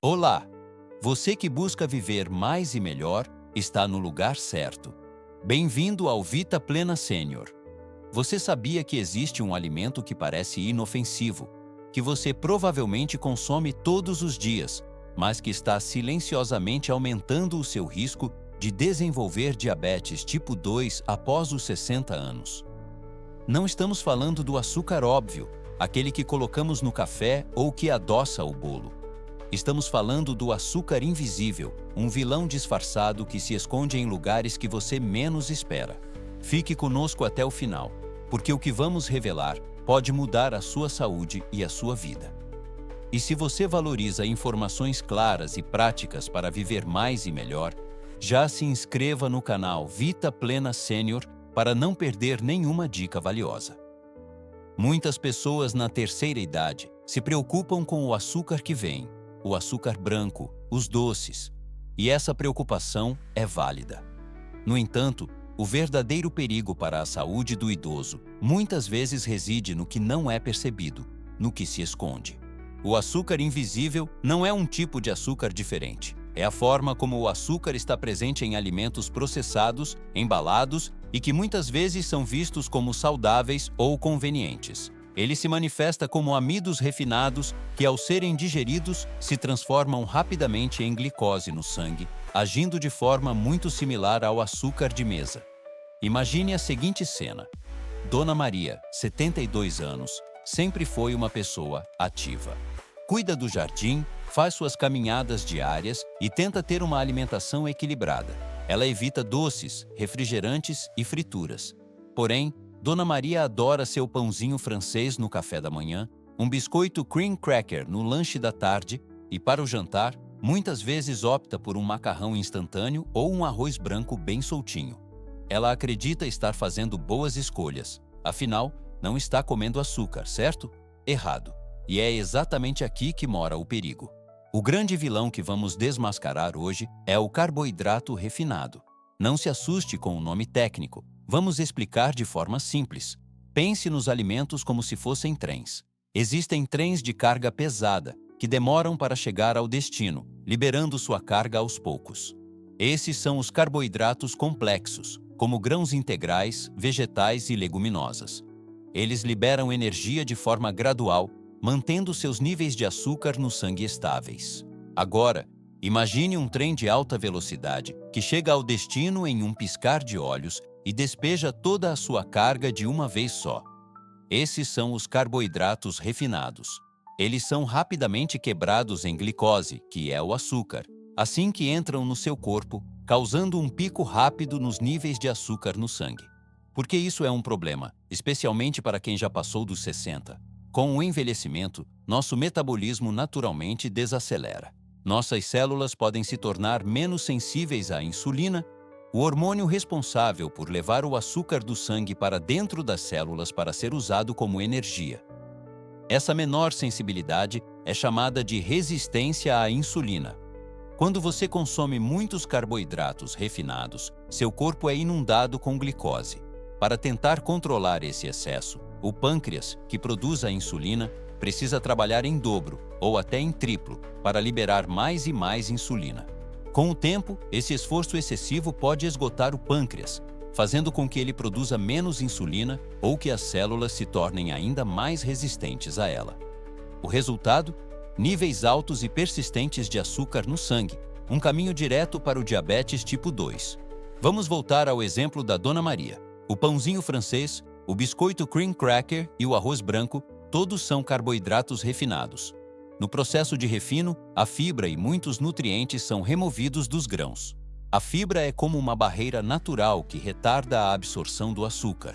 Olá! Você que busca viver mais e melhor está no lugar certo. Bem-vindo ao Vita Plena Sênior. Você sabia que existe um alimento que parece inofensivo, que você provavelmente consome todos os dias, mas que está silenciosamente aumentando o seu risco de desenvolver diabetes tipo 2 após os 60 anos? Não estamos falando do açúcar óbvio, aquele que colocamos no café ou que adoça o bolo. Estamos falando do açúcar invisível, um vilão disfarçado que se esconde em lugares que você menos espera. Fique conosco até o final, porque o que vamos revelar pode mudar a sua saúde e a sua vida. E se você valoriza informações claras e práticas para viver mais e melhor, já se inscreva no canal Vita Plena Sênior para não perder nenhuma dica valiosa. Muitas pessoas na terceira idade se preocupam com o açúcar que vem, o açúcar branco, os doces, e essa preocupação é válida. No entanto, o verdadeiro perigo para a saúde do idoso muitas vezes reside no que não é percebido, no que se esconde. O açúcar invisível não é um tipo de açúcar diferente. É a forma como o açúcar está presente em alimentos processados, embalados e que muitas vezes são vistos como saudáveis ou convenientes. Ele se manifesta como amidos refinados que, ao serem digeridos, se transformam rapidamente em glicose no sangue, agindo de forma muito similar ao açúcar de mesa. Imagine a seguinte cena. Dona Maria, 72 anos, sempre foi uma pessoa ativa. Cuida do jardim, faz suas caminhadas diárias e tenta ter uma alimentação equilibrada. Ela evita doces, refrigerantes e frituras. Porém, Dona Maria adora seu pãozinho francês no café da manhã, um biscoito cream cracker no lanche da tarde e, para o jantar, muitas vezes opta por um macarrão instantâneo ou um arroz branco bem soltinho. Ela acredita estar fazendo boas escolhas, afinal, não está comendo açúcar, certo? Errado. E é exatamente aqui que mora o perigo. O grande vilão que vamos desmascarar hoje é o carboidrato refinado. Não se assuste com o nome técnico. Vamos explicar de forma simples. Pense nos alimentos como se fossem trens. Existem trens de carga pesada, que demoram para chegar ao destino, liberando sua carga aos poucos. Esses são os carboidratos complexos, como grãos integrais, vegetais e leguminosas. Eles liberam energia de forma gradual, mantendo seus níveis de açúcar no sangue estáveis. Agora, imagine um trem de alta velocidade que chega ao destino em um piscar de olhos e despeja toda a sua carga de uma vez só. Esses são os carboidratos refinados. Eles são rapidamente quebrados em glicose, que é o açúcar, assim que entram no seu corpo, causando um pico rápido nos níveis de açúcar no sangue. Por que isso é um problema, especialmente para quem já passou dos 60? Com o envelhecimento, nosso metabolismo naturalmente desacelera. Nossas células podem se tornar menos sensíveis à insulina, o hormônio responsável por levar o açúcar do sangue para dentro das células para ser usado como energia. Essa menor sensibilidade é chamada de resistência à insulina. Quando você consome muitos carboidratos refinados, seu corpo é inundado com glicose. Para tentar controlar esse excesso, o pâncreas, que produz a insulina, precisa trabalhar em dobro ou até em triplo para liberar mais e mais insulina. Com o tempo, esse esforço excessivo pode esgotar o pâncreas, fazendo com que ele produza menos insulina ou que as células se tornem ainda mais resistentes a ela. O resultado? Níveis altos e persistentes de açúcar no sangue, um caminho direto para o diabetes tipo 2. Vamos voltar ao exemplo da Dona Maria. O pãozinho francês, o biscoito cream cracker e o arroz branco, todos são carboidratos refinados. No processo de refino, a fibra e muitos nutrientes são removidos dos grãos. A fibra é como uma barreira natural que retarda a absorção do açúcar.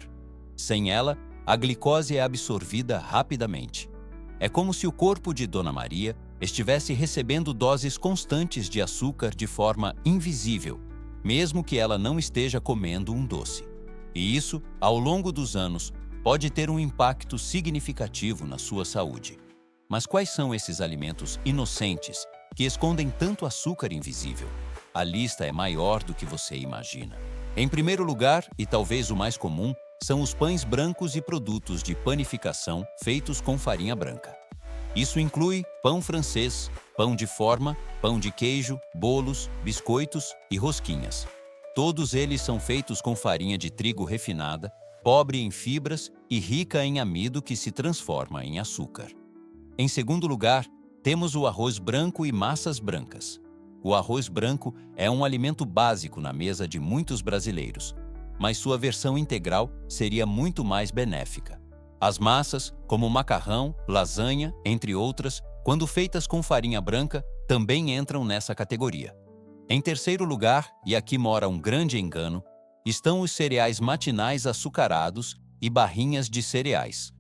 Sem ela, a glicose é absorvida rapidamente. É como se o corpo de Dona Maria estivesse recebendo doses constantes de açúcar de forma invisível, mesmo que ela não esteja comendo um doce. E isso, ao longo dos anos, pode ter um impacto significativo na sua saúde. Mas quais são esses alimentos inocentes que escondem tanto açúcar invisível? A lista é maior do que você imagina. Em primeiro lugar, e talvez o mais comum, são os pães brancos e produtos de panificação feitos com farinha branca. Isso inclui pão francês, pão de forma, pão de queijo, bolos, biscoitos e rosquinhas. Todos eles são feitos com farinha de trigo refinada, pobre em fibras e rica em amido que se transforma em açúcar. Em segundo lugar, temos o arroz branco e massas brancas. O arroz branco é um alimento básico na mesa de muitos brasileiros, mas sua versão integral seria muito mais benéfica. As massas, como macarrão, lasanha, entre outras, quando feitas com farinha branca, também entram nessa categoria. Em terceiro lugar, e aqui mora um grande engano, estão os cereais matinais açucarados e barrinhas de cereais.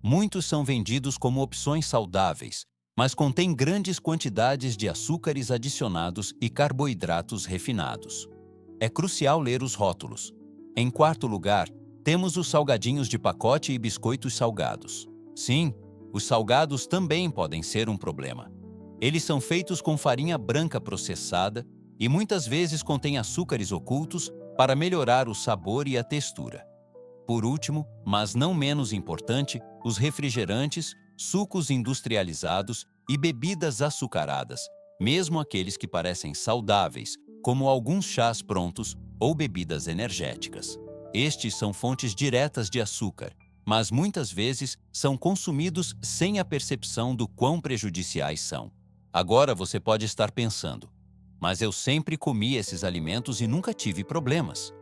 Muitos são vendidos como opções saudáveis, mas contêm grandes quantidades de açúcares adicionados e carboidratos refinados. É crucial ler os rótulos. Em quarto lugar, temos os salgadinhos de pacote e biscoitos salgados. Sim, os salgados também podem ser um problema. Eles são feitos com farinha branca processada e muitas vezes contêm açúcares ocultos para melhorar o sabor e a textura. Por último, mas não menos importante, os refrigerantes, sucos industrializados e bebidas açucaradas, mesmo aqueles que parecem saudáveis, como alguns chás prontos ou bebidas energéticas. Estes são fontes diretas de açúcar, mas muitas vezes são consumidos sem a percepção do quão prejudiciais são. Agora você pode estar pensando, mas eu sempre comi esses alimentos e nunca tive problemas.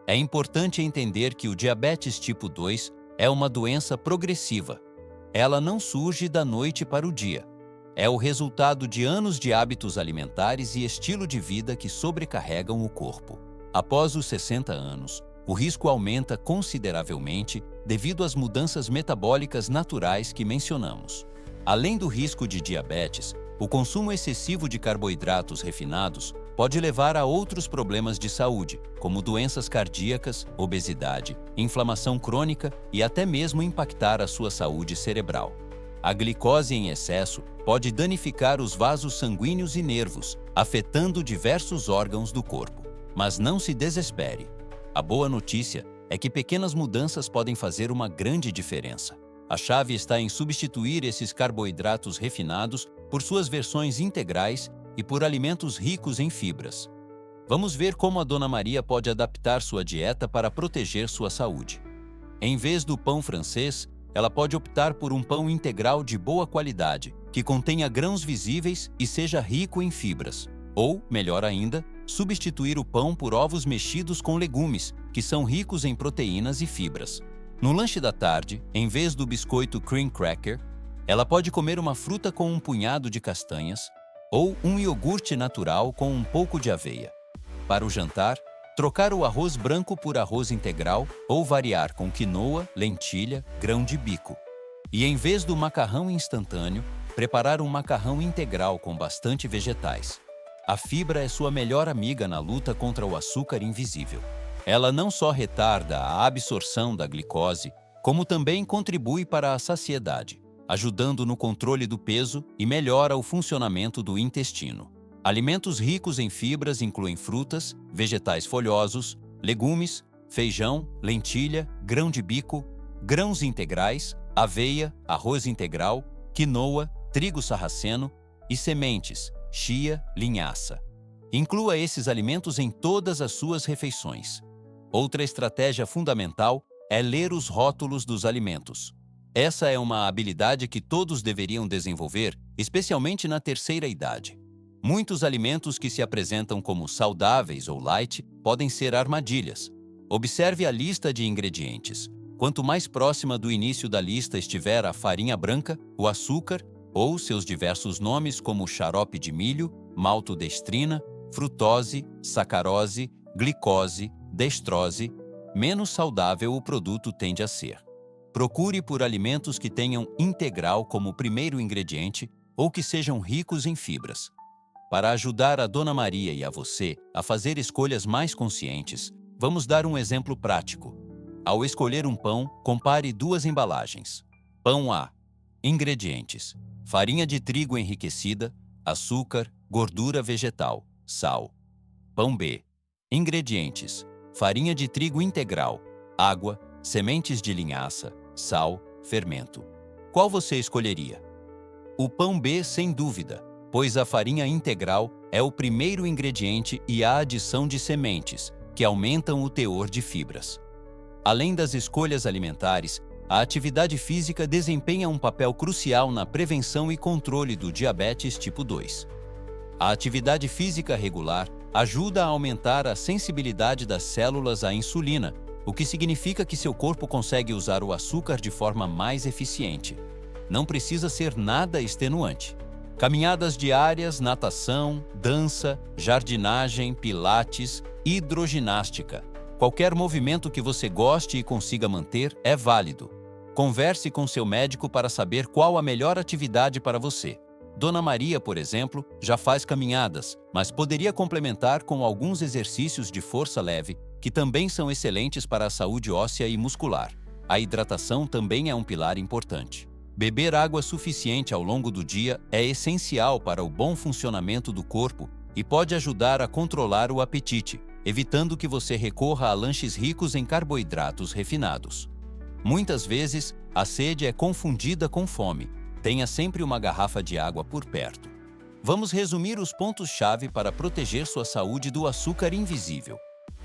É importante entender que o diabetes tipo 2 é uma doença progressiva. Ela não surge da noite para o dia. É o resultado de anos de hábitos alimentares e estilo de vida que sobrecarregam o corpo. Após os 60 anos, o risco aumenta consideravelmente devido às mudanças metabólicas naturais que mencionamos. Além do risco de diabetes, o consumo excessivo de carboidratos refinados pode levar a outros problemas de saúde, como doenças cardíacas, obesidade, inflamação crônica e até mesmo impactar a sua saúde cerebral. A glicose em excesso pode danificar os vasos sanguíneos e nervos, afetando diversos órgãos do corpo. Mas não se desespere. A boa notícia é que pequenas mudanças podem fazer uma grande diferença. A chave está em substituir esses carboidratos refinados por suas versões integrais e por alimentos ricos em fibras. Vamos ver como a Dona Maria pode adaptar sua dieta para proteger sua saúde. Em vez do pão francês, ela pode optar por um pão integral de boa qualidade, que contenha grãos visíveis e seja rico em fibras. Ou, melhor ainda, substituir o pão por ovos mexidos com legumes, que são ricos em proteínas e fibras. No lanche da tarde, em vez do biscoito cream cracker, ela pode comer uma fruta com um punhado de castanhas ou um iogurte natural com um pouco de aveia. Para o jantar, trocar o arroz branco por arroz integral ou variar com quinoa, lentilha, grão de bico. E em vez do macarrão instantâneo, preparar um macarrão integral com bastante vegetais. A fibra é sua melhor amiga na luta contra o açúcar invisível. Ela não só retarda a absorção da glicose, como também contribui para a saciedade, ajudando no controle do peso e melhora o funcionamento do intestino. Alimentos ricos em fibras incluem frutas, vegetais folhosos, legumes, feijão, lentilha, grão de bico, grãos integrais, aveia, arroz integral, quinoa, trigo sarraceno e sementes, chia, linhaça. Inclua esses alimentos em todas as suas refeições. Outra estratégia fundamental é ler os rótulos dos alimentos. Essa é uma habilidade que todos deveriam desenvolver, especialmente na terceira idade. Muitos alimentos que se apresentam como saudáveis ou light podem ser armadilhas. Observe a lista de ingredientes. Quanto mais próxima do início da lista estiver a farinha branca, o açúcar ou seus diversos nomes como xarope de milho, maltodestrina, frutose, sacarose, glicose, destrose, menos saudável o produto tende a ser. Procure por alimentos que tenham integral como primeiro ingrediente ou que sejam ricos em fibras. Para ajudar a Dona Maria e a você a fazer escolhas mais conscientes, vamos dar um exemplo prático. Ao escolher um pão, compare duas embalagens. Pão A. Ingredientes: farinha de trigo enriquecida, açúcar, gordura vegetal, sal. Pão B. Ingredientes: farinha de trigo integral, água, sementes de linhaça, sal, fermento. Qual você escolheria? O pão B, sem dúvida, pois a farinha integral é o primeiro ingrediente e a adição de sementes, que aumentam o teor de fibras. Além das escolhas alimentares, a atividade física desempenha um papel crucial na prevenção e controle do diabetes tipo 2. A atividade física regular ajuda a aumentar a sensibilidade das células à insulina, o que significa que seu corpo consegue usar o açúcar de forma mais eficiente. Não precisa ser nada extenuante. Caminhadas diárias, natação, dança, jardinagem, pilates, hidroginástica. Qualquer movimento que você goste e consiga manter é válido. Converse com seu médico para saber qual a melhor atividade para você. Dona Maria, por exemplo, já faz caminhadas, mas poderia complementar com alguns exercícios de força leve, que também são excelentes para a saúde óssea e muscular. A hidratação também é um pilar importante. Beber água suficiente ao longo do dia é essencial para o bom funcionamento do corpo e pode ajudar a controlar o apetite, evitando que você recorra a lanches ricos em carboidratos refinados. Muitas vezes, a sede é confundida com fome. Tenha sempre uma garrafa de água por perto. Vamos resumir os pontos-chave para proteger sua saúde do açúcar invisível.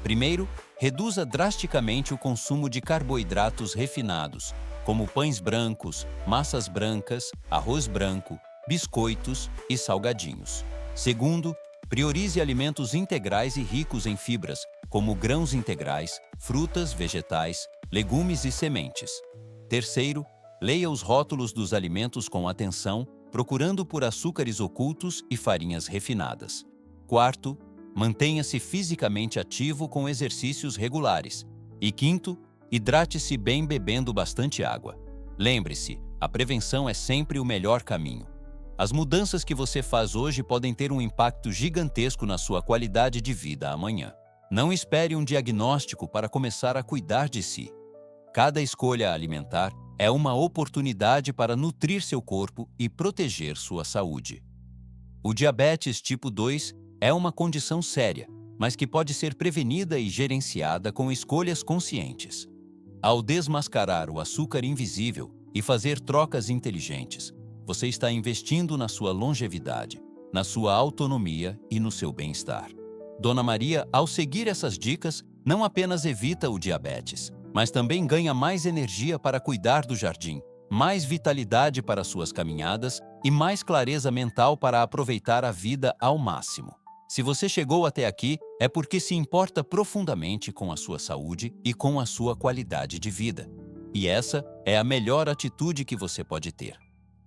Primeiro, reduza drasticamente o consumo de carboidratos refinados, como pães brancos, massas brancas, arroz branco, biscoitos e salgadinhos. Segundo, priorize alimentos integrais e ricos em fibras, como grãos integrais, frutas, vegetais, legumes e sementes. Terceiro, leia os rótulos dos alimentos com atenção, procurando por açúcares ocultos e farinhas refinadas. Quarto, mantenha-se fisicamente ativo com exercícios regulares. E quinto, hidrate-se bem bebendo bastante água. Lembre-se, a prevenção é sempre o melhor caminho. As mudanças que você faz hoje podem ter um impacto gigantesco na sua qualidade de vida amanhã. Não espere um diagnóstico para começar a cuidar de si. Cada escolha alimentar é uma oportunidade para nutrir seu corpo e proteger sua saúde. O diabetes tipo 2 é uma condição séria, mas que pode ser prevenida e gerenciada com escolhas conscientes. Ao desmascarar o açúcar invisível e fazer trocas inteligentes, você está investindo na sua longevidade, na sua autonomia e no seu bem-estar. Dona Maria, ao seguir essas dicas, não apenas evita o diabetes, mas também ganha mais energia para cuidar do jardim, mais vitalidade para suas caminhadas e mais clareza mental para aproveitar a vida ao máximo. Se você chegou até aqui, é porque se importa profundamente com a sua saúde e com a sua qualidade de vida. E essa é a melhor atitude que você pode ter.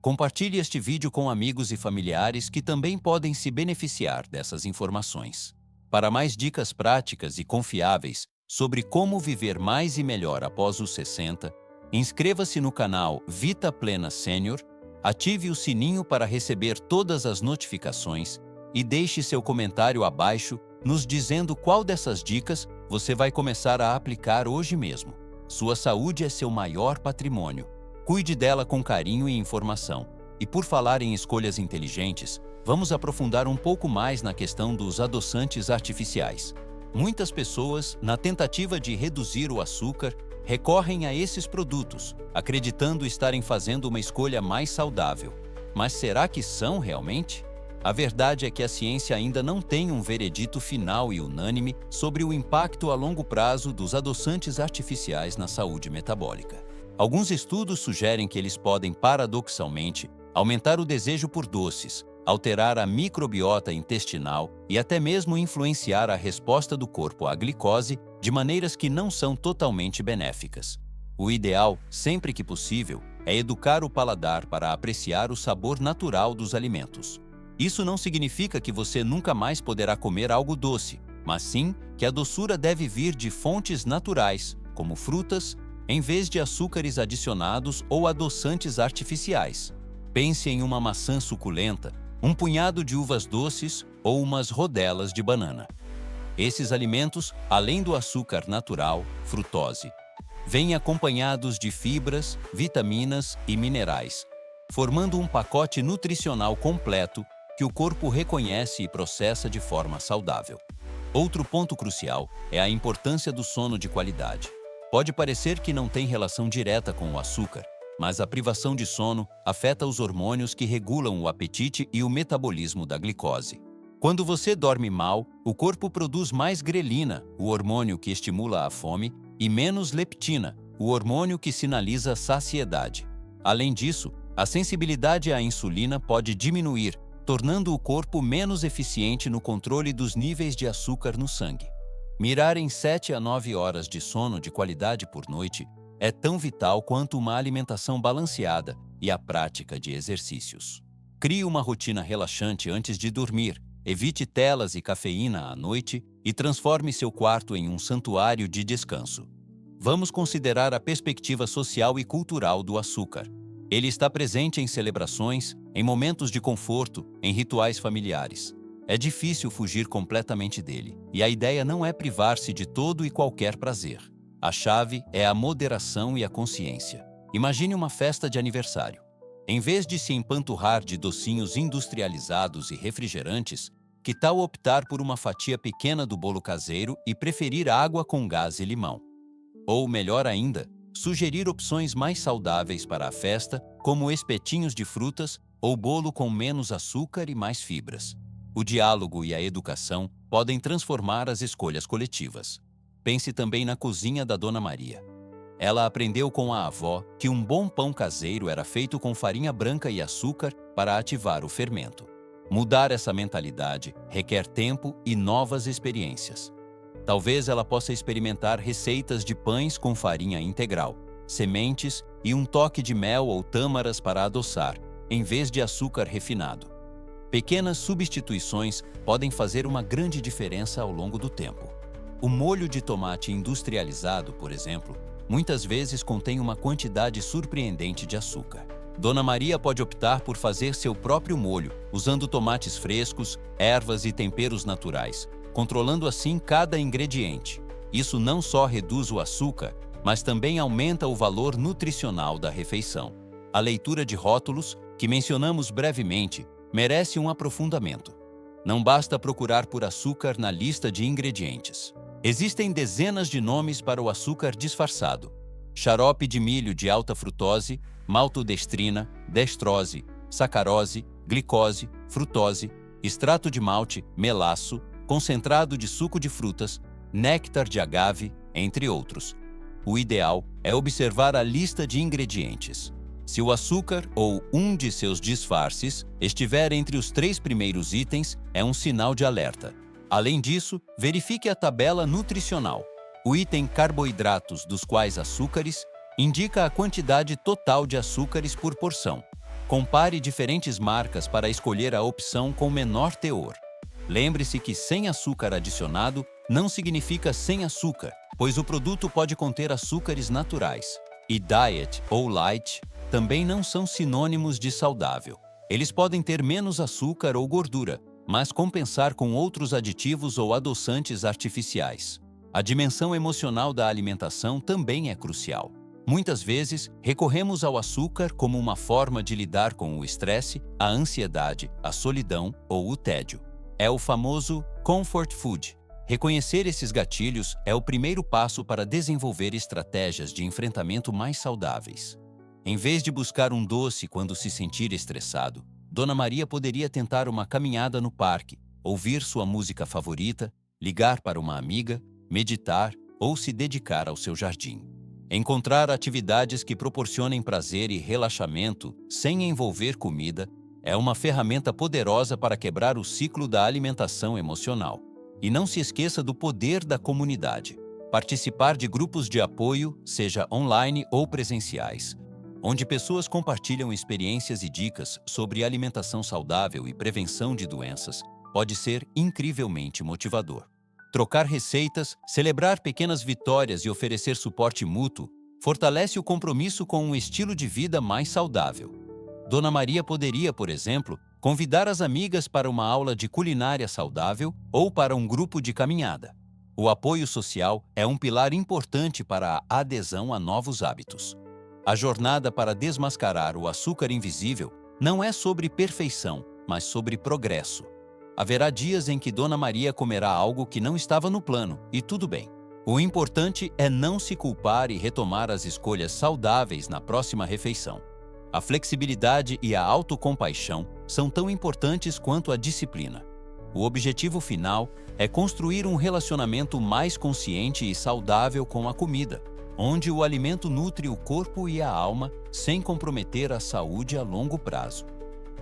Compartilhe este vídeo com amigos e familiares que também podem se beneficiar dessas informações. Para mais dicas práticas e confiáveis sobre como viver mais e melhor após os 60, inscreva-se no canal Vita Plena Sênior, ative o sininho para receber todas as notificações e deixe seu comentário abaixo nos dizendo qual dessas dicas você vai começar a aplicar hoje mesmo. Sua saúde é seu maior patrimônio. Cuide dela com carinho e informação. E por falar em escolhas inteligentes, vamos aprofundar um pouco mais na questão dos adoçantes artificiais. Muitas pessoas, na tentativa de reduzir o açúcar, recorrem a esses produtos, acreditando estarem fazendo uma escolha mais saudável. Mas será que são realmente? A verdade é que a ciência ainda não tem um veredito final e unânime sobre o impacto a longo prazo dos adoçantes artificiais na saúde metabólica. Alguns estudos sugerem que eles podem, paradoxalmente, aumentar o desejo por doces, alterar a microbiota intestinal e até mesmo influenciar a resposta do corpo à glicose de maneiras que não são totalmente benéficas. O ideal, sempre que possível, é educar o paladar para apreciar o sabor natural dos alimentos. Isso não significa que você nunca mais poderá comer algo doce, mas sim que a doçura deve vir de fontes naturais, como frutas, em vez de açúcares adicionados ou adoçantes artificiais. Pense em uma maçã suculenta, um punhado de uvas doces ou umas rodelas de banana. Esses alimentos, além do açúcar natural, frutose, vêm acompanhados de fibras, vitaminas e minerais, formando um pacote nutricional completo que o corpo reconhece e processa de forma saudável. Outro ponto crucial é a importância do sono de qualidade. Pode parecer que não tem relação direta com o açúcar, mas a privação de sono afeta os hormônios que regulam o apetite e o metabolismo da glicose. Quando você dorme mal, o corpo produz mais grelina, o hormônio que estimula a fome, e menos leptina, o hormônio que sinaliza saciedade. Além disso, a sensibilidade à insulina pode diminuir, tornando o corpo menos eficiente no controle dos níveis de açúcar no sangue. Mirar em 7 a 9 horas de sono de qualidade por noite é tão vital quanto uma alimentação balanceada e a prática de exercícios. Crie uma rotina relaxante antes de dormir, evite telas e cafeína à noite e transforme seu quarto em um santuário de descanso. Vamos considerar a perspectiva social e cultural do açúcar. Ele está presente em celebrações, em momentos de conforto, em rituais familiares. É difícil fugir completamente dele, e a ideia não é privar-se de todo e qualquer prazer. A chave é a moderação e a consciência. Imagine uma festa de aniversário. Em vez de se empanturrar de docinhos industrializados e refrigerantes, que tal optar por uma fatia pequena do bolo caseiro e preferir água com gás e limão? Ou, melhor ainda, sugerir opções mais saudáveis para a festa, como espetinhos de frutas ou bolo com menos açúcar e mais fibras. O diálogo e a educação podem transformar as escolhas coletivas. Pense também na cozinha da Dona Maria. Ela aprendeu com a avó que um bom pão caseiro era feito com farinha branca e açúcar para ativar o fermento. Mudar essa mentalidade requer tempo e novas experiências. Talvez ela possa experimentar receitas de pães com farinha integral, sementes e um toque de mel ou tâmaras para adoçar, em vez de açúcar refinado. Pequenas substituições podem fazer uma grande diferença ao longo do tempo. O molho de tomate industrializado, por exemplo, muitas vezes contém uma quantidade surpreendente de açúcar. Dona Maria pode optar por fazer seu próprio molho, usando tomates frescos, ervas e temperos naturais, controlando assim cada ingrediente. Isso não só reduz o açúcar, mas também aumenta o valor nutricional da refeição. A leitura de rótulos, que mencionamos brevemente, merece um aprofundamento. Não basta procurar por açúcar na lista de ingredientes. Existem dezenas de nomes para o açúcar disfarçado: xarope de milho de alta frutose, maltodestrina, destrose, sacarose, glicose, frutose, extrato de malte, melaço, concentrado de suco de frutas, néctar de agave, entre outros. O ideal é observar a lista de ingredientes. Se o açúcar ou um de seus disfarces estiver entre os 3 primeiros itens, é um sinal de alerta. Além disso, verifique a tabela nutricional. O item carboidratos, dos quais açúcares, indica a quantidade total de açúcares por porção. Compare diferentes marcas para escolher a opção com menor teor. Lembre-se que sem açúcar adicionado não significa sem açúcar, pois o produto pode conter açúcares naturais. E diet ou light também não são sinônimos de saudável. Eles podem ter menos açúcar ou gordura, mas compensar com outros aditivos ou adoçantes artificiais. A dimensão emocional da alimentação também é crucial. Muitas vezes, recorremos ao açúcar como uma forma de lidar com o estresse, a ansiedade, a solidão ou o tédio. É o famoso comfort food. Reconhecer esses gatilhos é o primeiro passo para desenvolver estratégias de enfrentamento mais saudáveis. Em vez de buscar um doce quando se sentir estressado, Dona Maria poderia tentar uma caminhada no parque, ouvir sua música favorita, ligar para uma amiga, meditar ou se dedicar ao seu jardim. Encontrar atividades que proporcionem prazer e relaxamento sem envolver comida é uma ferramenta poderosa para quebrar o ciclo da alimentação emocional. E não se esqueça do poder da comunidade. Participar de grupos de apoio, seja online ou presenciais, onde pessoas compartilham experiências e dicas sobre alimentação saudável e prevenção de doenças, pode ser incrivelmente motivador. Trocar receitas, celebrar pequenas vitórias e oferecer suporte mútuo fortalece o compromisso com um estilo de vida mais saudável. Dona Maria poderia, por exemplo, convidar as amigas para uma aula de culinária saudável ou para um grupo de caminhada. O apoio social é um pilar importante para a adesão a novos hábitos. A jornada para desmascarar o açúcar invisível não é sobre perfeição, mas sobre progresso. Haverá dias em que Dona Maria comerá algo que não estava no plano, e tudo bem. O importante é não se culpar e retomar as escolhas saudáveis na próxima refeição. A flexibilidade e a autocompaixão são tão importantes quanto a disciplina. O objetivo final é construir um relacionamento mais consciente e saudável com a comida, onde o alimento nutre o corpo e a alma sem comprometer a saúde a longo prazo.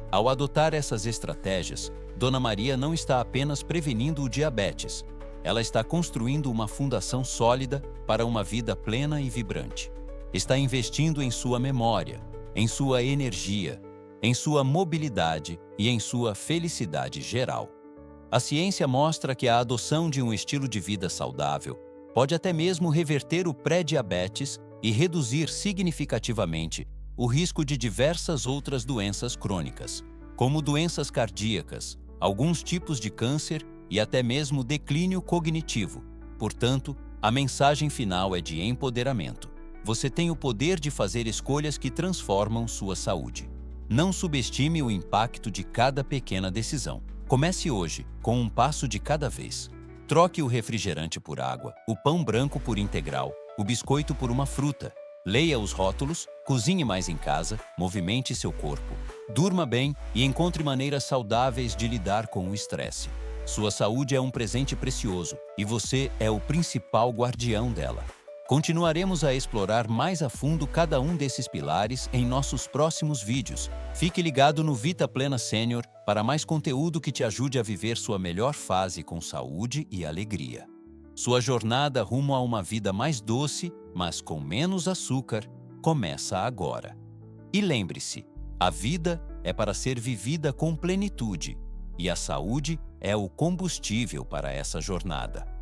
Ao adotar essas estratégias, Dona Maria não está apenas prevenindo o diabetes, ela está construindo uma fundação sólida para uma vida plena e vibrante. Está investindo em sua memória, em sua energia, em sua mobilidade e em sua felicidade geral. A ciência mostra que a adoção de um estilo de vida saudável pode até mesmo reverter o pré-diabetes e reduzir significativamente o risco de diversas outras doenças crônicas, como doenças cardíacas, alguns tipos de câncer e até mesmo declínio cognitivo. Portanto, a mensagem final é de empoderamento. Você tem o poder de fazer escolhas que transformam sua saúde. Não subestime o impacto de cada pequena decisão. Comece hoje, com um passo de cada vez. Troque o refrigerante por água, o pão branco por integral, o biscoito por uma fruta. Leia os rótulos, cozinhe mais em casa, movimente seu corpo. Durma bem e encontre maneiras saudáveis de lidar com o estresse. Sua saúde é um presente precioso e você é o principal guardião dela. Continuaremos a explorar mais a fundo cada um desses pilares em nossos próximos vídeos. Fique ligado no Vita Plena Sênior para mais conteúdo que te ajude a viver sua melhor fase com saúde e alegria. Sua jornada rumo a uma vida mais doce, mas com menos açúcar, começa agora. E lembre-se, a vida é para ser vivida com plenitude, e a saúde é o combustível para essa jornada.